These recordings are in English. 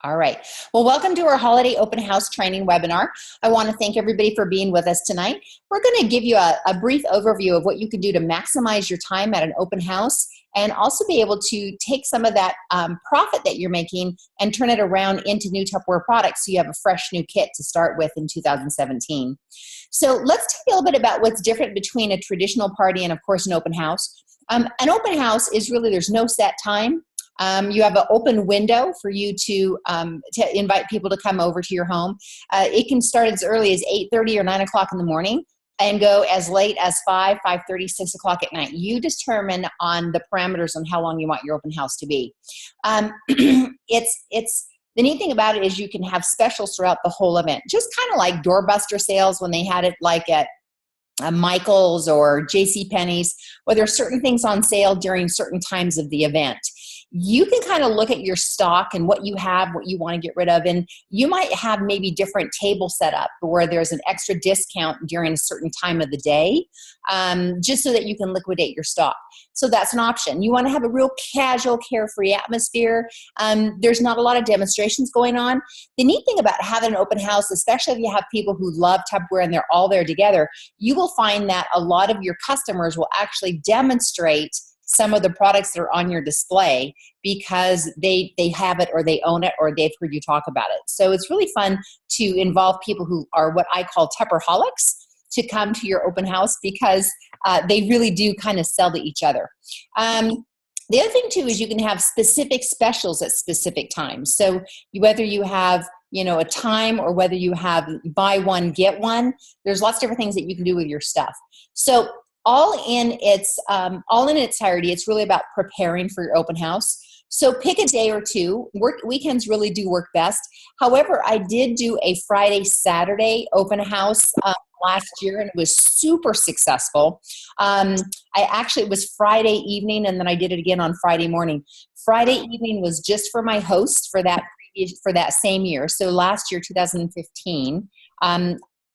All right. Well, welcome to our holiday open house training webinar. I want to thank everybody for being with us tonight. We're going to give you a brief overview of what you can do to maximize your time at an open house and also be able to take some of that profit that you're making and turn it around into new Tupperware products so you have a fresh new kit to start with in 2017. So let's talk a little bit about what's different between a traditional party and, of course, an open house. An open house is really, there's no set time. You have an open window for you to invite people to come over to your home. It can start as early as 8:30 or 9 o'clock in the morning and go as late as 5:30, 6 o'clock at night. You determine on the parameters on how long you want your open house to be. It's the neat thing about it is you can have specials throughout the whole event, just kind of like doorbuster sales when they had it like at Michael's or JCPenney's, where there are certain things on sale during certain times of the event. You can kind of look at your stock and what you have, what you want to get rid of, and you might have maybe different table set up where there's an extra discount during a certain time of the day, just so that you can liquidate your stock. So that's an option. You want to have a real casual, carefree atmosphere. There's not a lot of demonstrations going on. The neat thing about having an open house, especially if you have people who love Tupperware and they're all there together, you will find that a lot of your customers will actually demonstrate some of the products that are on your display because they have it or they own it or they've heard you talk about it. So it's really fun to involve people who are what I call Tupperholics to come to your open house because they really do kind of sell to each other. The other thing too is you can have specific specials at specific times. So whether you have a time or whether you have buy one, get one, there's lots of different things that you can do with your stuff. So all in its entirety, it's really about preparing for your open house. So pick a day or two. Weekends really do work best. However, I did do a Friday, Saturday open house last year, and it was super successful. It was Friday evening, and then I did it again on Friday morning. Friday evening was just for my host for that same year. So last year, 2015.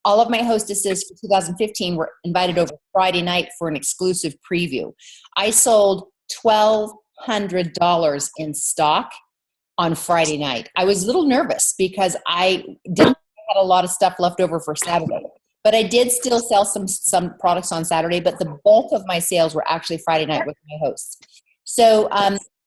All of my hostesses for 2015 were invited over Friday night for an exclusive preview. I sold $1,200 in stock on Friday night. I was a little nervous because I didn't have a lot of stuff left over for Saturday. But I did still sell some products on Saturday, but the bulk of my sales were actually Friday night with my hosts. So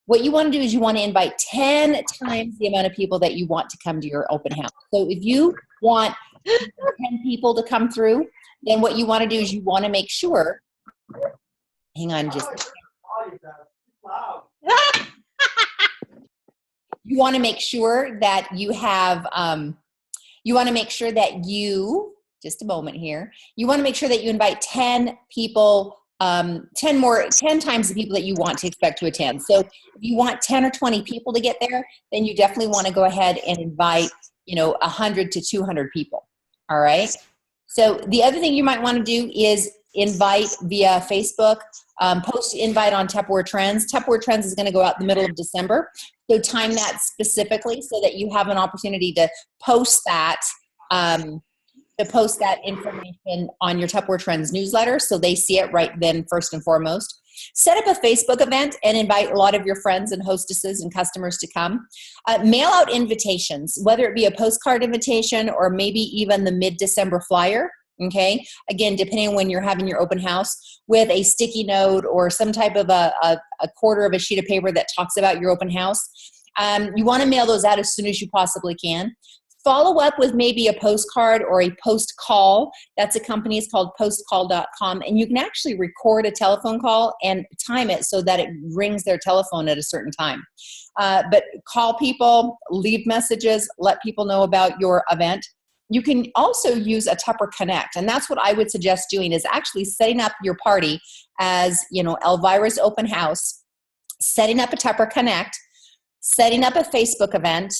what you want to do is you want to invite 10 times the amount of people that you want to come to your open house. So if you want 10 people to come through, then what you want to do is you want to make sure, hang on just you want to make sure that you have, just a moment here, you want to make sure that you invite 10 people, 10 times the people that you want to expect to attend. So if you want 10 or 20 people to get there, then you definitely want to go ahead and invite 100 to 200 people. All right. So the other thing you might want to do is invite via Facebook, post invite on Tupperware Trends. Tupperware Trends is going to go out the middle of December. So time that specifically so that you have an opportunity to post that information on your Tupperware Trends newsletter so they see it right then first and foremost. Set up a Facebook event and invite a lot of your friends and hostesses and customers to come. Mail out invitations, whether it be a postcard invitation or maybe even the mid-December flyer, okay? Again, depending on when you're having your open house, with a sticky note or some type of a quarter of a sheet of paper that talks about your open house. You want to mail those out as soon as you possibly can. Follow up with maybe a postcard or a post call. That's a company, it's called postcall.com, and you can actually record a telephone call and time it so that it rings their telephone at a certain time. But call people, leave messages, let people know about your event. You can also use a Tupper Connect, and that's what I would suggest doing is actually setting up your party as, Elvira's open house, setting up a Tupper Connect, setting up a Facebook event,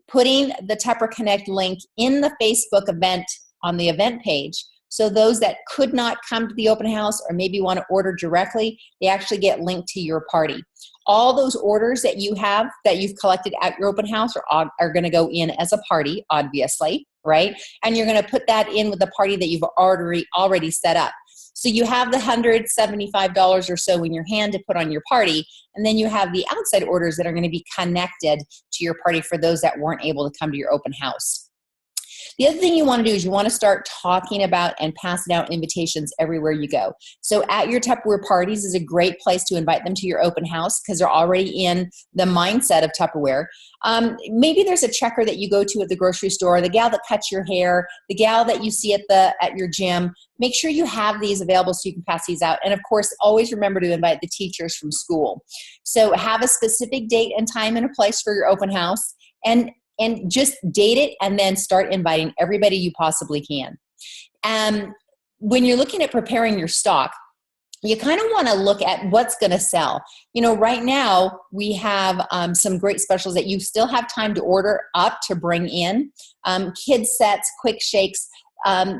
putting the Tupper Connect link in the Facebook event on the event page. So those that could not come to the open house or maybe want to order directly, they actually get linked to your party. All those orders that you have that you've collected at your open house are going to go in as a party, obviously, right? And you're going to put that in with the party that you've already set up. So you have the $175 or so in your hand to put on your party, and then you have the outside orders that are going to be connected to your party for those that weren't able to come to your open house. The other thing you want to do is you want to start talking about and passing out invitations everywhere you go. So at your Tupperware parties is a great place to invite them to your open house because they're already in the mindset of Tupperware. Maybe there's a checker that you go to at the grocery store, the gal that cuts your hair, the gal that you see at your gym. Make sure you have these available so you can pass these out. And of course, always remember to invite the teachers from school. So have a specific date and time and a place for your open house, and just date it and then start inviting everybody you possibly can. When you're looking at preparing your stock, you kind of want to look at what's going to sell. Right now we have some great specials that you still have time to order up to bring in. Kids sets, quick shakes,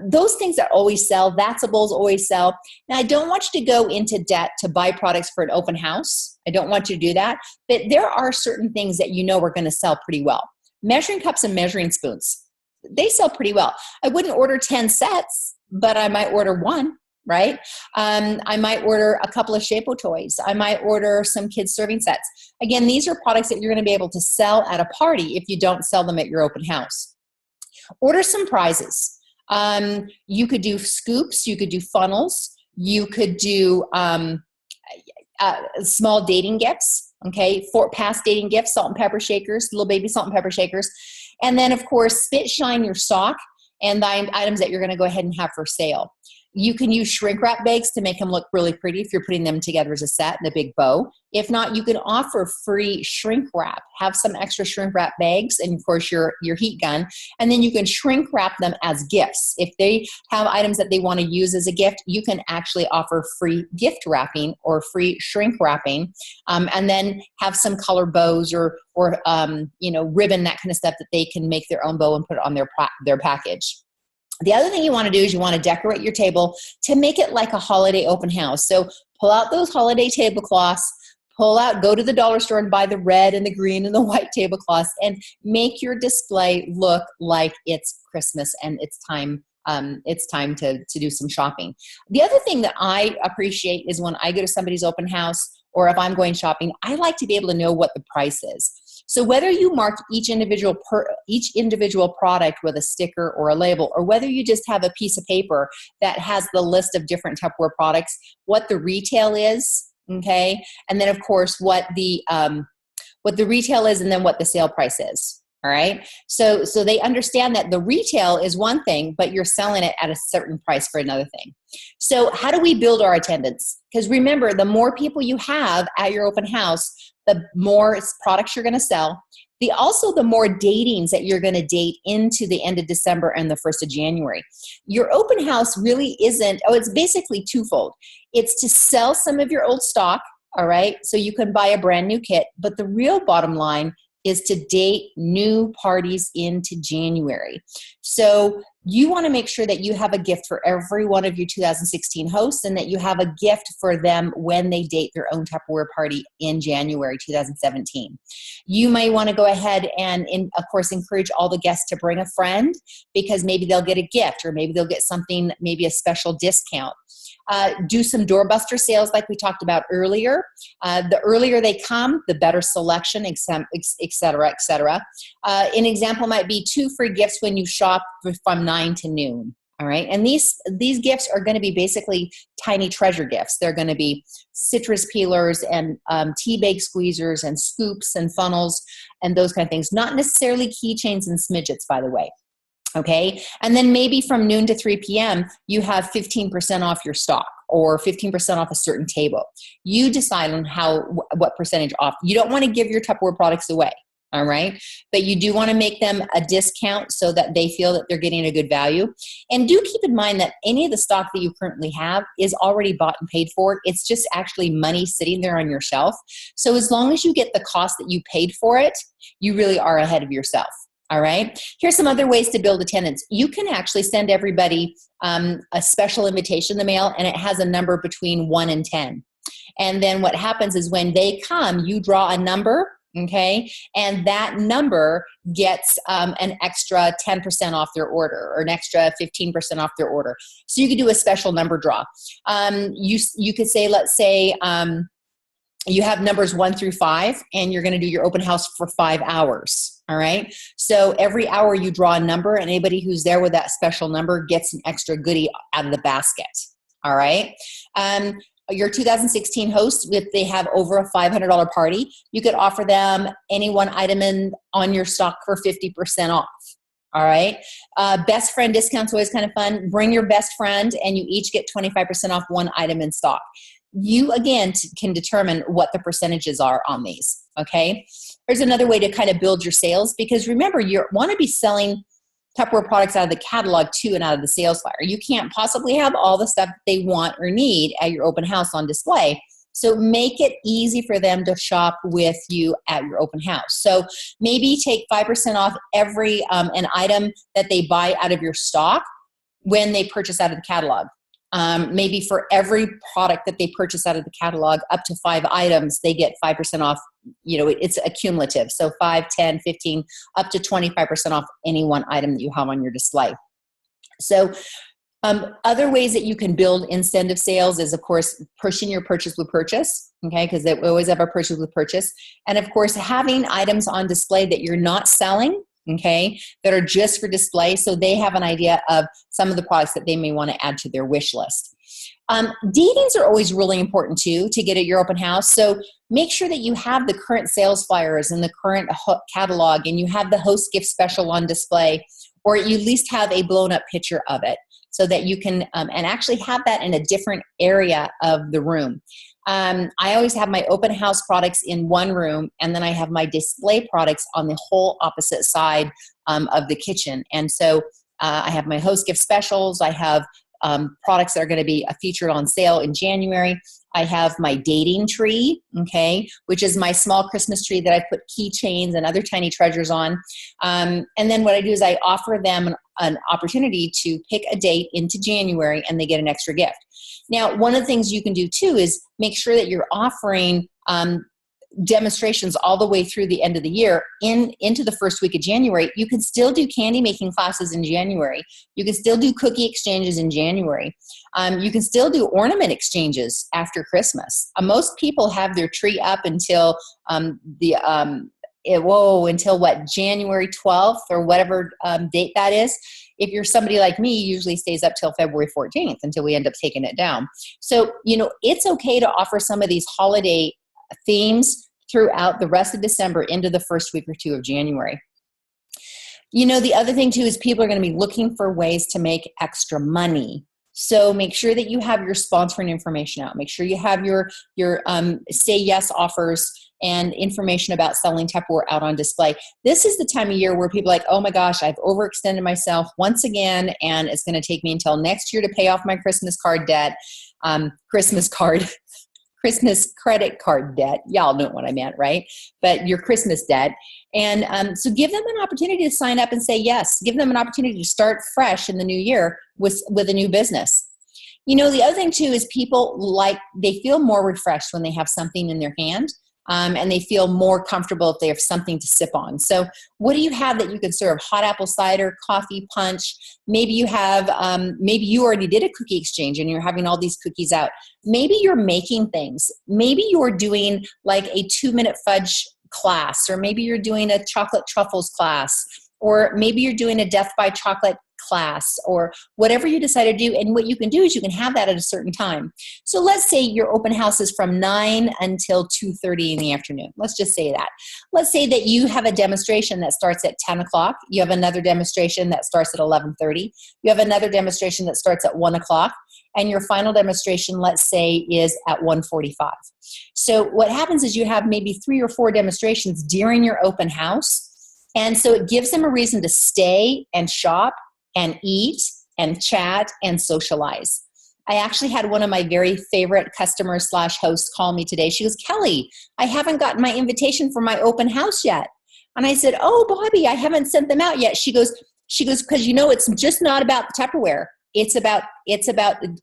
those things that always sell, Vatsables always sell. Now, I don't want you to go into debt to buy products for an open house. I don't want you to do that. But there are certain things that are going to sell pretty well. Measuring cups and measuring spoons, they sell pretty well. I wouldn't order 10 sets, but I might order one, right? I might order a couple of Shapeau toys. I might order some kids serving sets. Again, these are products that you're going to be able to sell at a party if you don't sell them at your open house. Order some prizes. You could do scoops. You could do funnels. You could do small dating gifts. Okay, for past dating gifts, salt and pepper shakers, little baby salt and pepper shakers. And then, of course, spit shine your sock and the items that you're going to go ahead and have for sale. You can use shrink wrap bags to make them look really pretty if you're putting them together as a set in a big bow. If not, you can offer free shrink wrap. Have some extra shrink wrap bags and, of course, your heat gun. And then you can shrink wrap them as gifts. If they have items that they want to use as a gift, you can actually offer free gift wrapping or free shrink wrapping. And then have some color bows or ribbon, that kind of stuff that they can make their own bow and put it on their package. The other thing you want to do is you want to decorate your table to make it like a holiday open house. So pull out those holiday tablecloths, go to the dollar store and buy the red and the green and the white tablecloths and make your display look like it's Christmas and it's time to do some shopping. The other thing that I appreciate is when I go to somebody's open house or if I'm going shopping, I like to be able to know what the price is. So whether you mark each individual product with a sticker or a label, or whether you just have a piece of paper that has the list of different Tupperware products, what the retail is, okay, and then of course what the retail is, and then what the sale price is. All right. So they understand that the retail is one thing, but you're selling it at a certain price for another thing. So how do we build our attendance? Because remember, the more people you have at your open house, the more products you're going to sell. The more datings that you're going to date into the end of December and the 1st of January. Your open house really it's basically twofold. It's to sell some of your old stock, all right, so you can buy a brand new kit. But the real bottom line is to date new parties into January. So you want to make sure that you have a gift for every one of your 2016 hosts and that you have a gift for them when they date their own Tupperware party in January 2017. You may want to go ahead and, of course, encourage all the guests to bring a friend because maybe they'll get a gift or maybe they'll get something, maybe a special discount. Do some doorbuster sales like we talked about earlier. The earlier they come, the better selection, et cetera, et cetera. An example might be 2 free gifts when you shop from 9 to noon. All right. And these gifts are going to be basically tiny treasure gifts. They're going to be citrus peelers and tea bag squeezers and scoops and funnels and those kind of things. Not necessarily keychains and smidgets, by the way. Okay. And then maybe from noon to 3 p.m., you have 15% off your stock or 15% off a certain table. You decide on what percentage off. You don't want to give your Tupperware products away. All right. But you do want to make them a discount so that they feel that they're getting a good value. And do keep in mind that any of the stock that you currently have is already bought and paid for. It's just actually money sitting there on your shelf. So as long as you get the cost that you paid for it, you really are ahead of yourself. All right. Here's some other ways to build attendance. You can actually send everybody a special invitation in the mail, and it has a number between 1 and 10. And then what happens is when they come, you draw a number, Okay. And that number gets an extra 10% off their order, or an extra 15% off their order. So you could do a special number draw. You could say, let's say, you have numbers 1 through 5, and you're going to do your open house for 5 hours. All right. So every hour you draw a number, and anybody who's there with that special number gets an extra goodie out of the basket. All right. Your 2016 host, if they have over a $500 party, you could offer them any one item on your stock for 50% off. All right. Best friend discount's always kind of fun. Bring your best friend, and you each get 25% off one item in stock. You, again, can determine what the percentages are on these. Okay. Here's another way to kind of build your sales, because remember, you want to be selling Tupperware products out of the catalog too, and out of the sales flyer. You can't possibly have all the stuff they want or need at your open house on display. So make it easy for them to shop with you at your open house. So maybe take 5% off every an item that they buy out of your stock when they purchase out of the catalog. Maybe for every product that they purchase out of the catalog, up to 5 items, they get 5% off. You know, it's accumulative. So 5, 10, 15, up to 25% off any one item that you have on your display. So other ways that you can build incentive sales is, of course, pushing your purchase with purchase. Okay, because we always have our purchase with purchase. And of course, having items on display that you're not selling, okay, that are just for display, so they have an idea of some of the products that they may want to add to their wish list. Datings are always really important too to get at your open house. So make sure that you have the current sales flyers and the current catalog, and you have the host gift special on display, or you at least have a blown up picture of it, so that you can and actually have that in a different area of the room. I always have my open house products in one room, and then I have my display products on the whole opposite side of the kitchen. And so I have my host gift specials. I have products that are going to be featured on sale in January. I have my dating tree, okay, which is my small Christmas tree that I put keychains and other tiny treasures on. And then what I do is I offer them an opportunity to pick a date into January, and they get an extra gift. Now, one of the things you can do too is make sure that you're offering demonstrations all the way through the end of the year into the first week of January. You can still do candy making classes in January. You can still do cookie exchanges in January. You can still do ornament exchanges after Christmas. Most people have their tree up until until what, January 12th or whatever date that is. If you're somebody like me, usually stays up till February 14th until we end up taking it down. So, it's okay to offer some of these holiday themes throughout the rest of December into the first week or two of January. The other thing too is people are going to be looking for ways to make extra money. So make sure that you have your sponsoring information out. Make sure you have your say yes offers and information about selling Tupperware out on display. This is the time of year where people are like, oh my gosh, I've overextended myself once again, and it's going to take me until next year to pay off my Christmas card debt. Christmas credit card debt. Y'all know what I meant, right? But your Christmas debt. And so give them an opportunity to sign up and say yes. Give them an opportunity to start fresh in the new year with a new business. The other thing too is people they feel more refreshed when they have something in their hand. And they feel more comfortable if they have something to sip on. So what do you have that you can serve? Hot apple cider, coffee, punch. Maybe you have, maybe you already did a cookie exchange and you're having all these cookies out. Maybe you're making things. Maybe you're doing like a 2-minute fudge class, or maybe you're doing a chocolate truffles class, or maybe you're doing a death by chocolate class, or whatever you decide to do. And what you can do is you can have that at a certain time. So let's say your open house is from 9 until 2:30 in the afternoon. Let's just say that. Let's say that you have a demonstration that starts at 10 o'clock. You have another demonstration that starts at 11:30. You have another demonstration that starts at 1 o'clock. And your final demonstration, let's say, is at 1:45. So what happens is you have maybe 3 or 4 demonstrations during your open house. And so it gives them a reason to stay and shop and eat and chat and socialize. I actually had one of my very favorite customers / hosts call me today. She goes, Kelly, I haven't gotten my invitation for my open house yet. And I said, oh, Bobby, I haven't sent them out yet. She goes, because it's just not about the Tupperware. It's about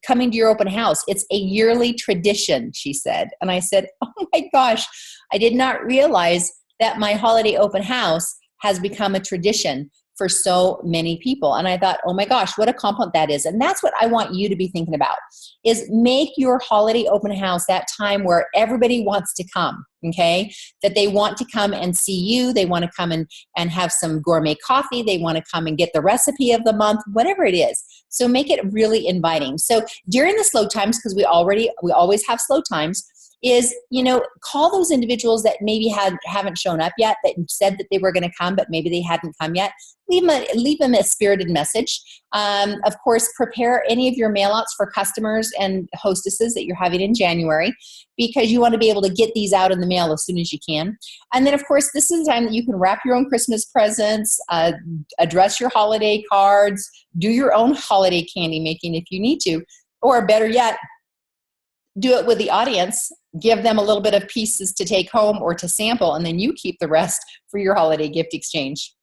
coming to your open house. It's a yearly tradition, she said. And I said, oh my gosh, I did not realize that my holiday open house has become a tradition for so many people. And I thought, oh my gosh, what a compliment that is. And that's what I want you to be thinking about, is make your holiday open house that time where everybody wants to come, okay? That they want to come and see you. They want to come and have some gourmet coffee. They want to come and get the recipe of the month, whatever it is. So make it really inviting. So during the slow times, because we always have slow times, is, call those individuals that maybe haven't shown up yet, that said that they were going to come, but maybe they hadn't come yet. Leave them a spirited message. Of course, prepare any of your mailouts for customers and hostesses that you're having in January, because you want to be able to get these out in the mail as soon as you can. And then, of course, this is the time that you can wrap your own Christmas presents, address your holiday cards, do your own holiday candy making if you need to, or better yet, do it with the audience, give them a little bit of pieces to take home or to sample, and then you keep the rest for your holiday gift exchange.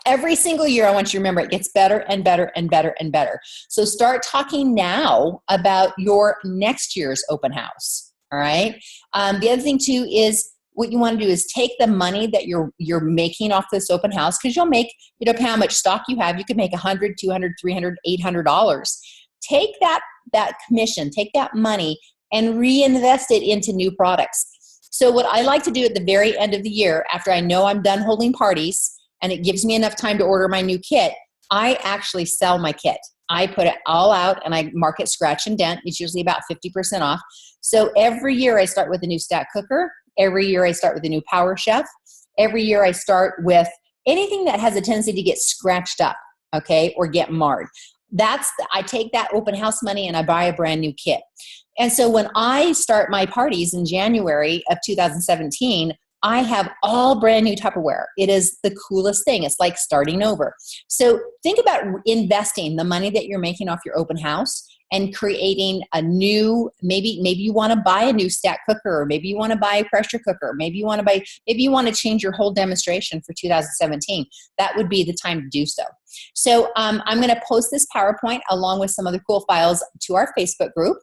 Every single year, I want you to remember, it gets better and better and better and better. So start talking now about your next year's open house, all right? The other thing, too, is what you want to do is take the money that you're making off this open house, because you'll make, depending on how much stock you have, you can make $100, $200, $300, $800. Take that commission, take that money, and reinvest it into new products. So what I like to do at the very end of the year, after I know I'm done holding parties and it gives me enough time to order my new kit, I actually sell my kit. I put it all out and I mark it scratch and dent. It's usually about 50% off. So every year I start with a new stack cooker. Every year I start with a new Power Chef. Every year I start with anything that has a tendency to get scratched up, okay, or get marred. I take that open house money and I buy a brand new kit. And so when I start my parties in January of 2017, I have all brand new Tupperware. It is the coolest thing. It's like starting over. So think about investing the money that you're making off your open house and creating a new, maybe you want to buy a new stack cooker, or maybe you want to buy a pressure cooker. Maybe you want to change your whole demonstration for 2017. That would be the time to do so. So I'm going to post this PowerPoint along with some other cool files to our Facebook group.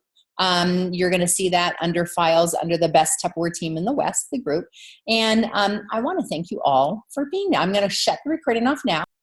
You're going to see that under files, under the Best Tupperware Team in the West, the group. And I want to thank you all for being there. I'm going to shut the recording off now.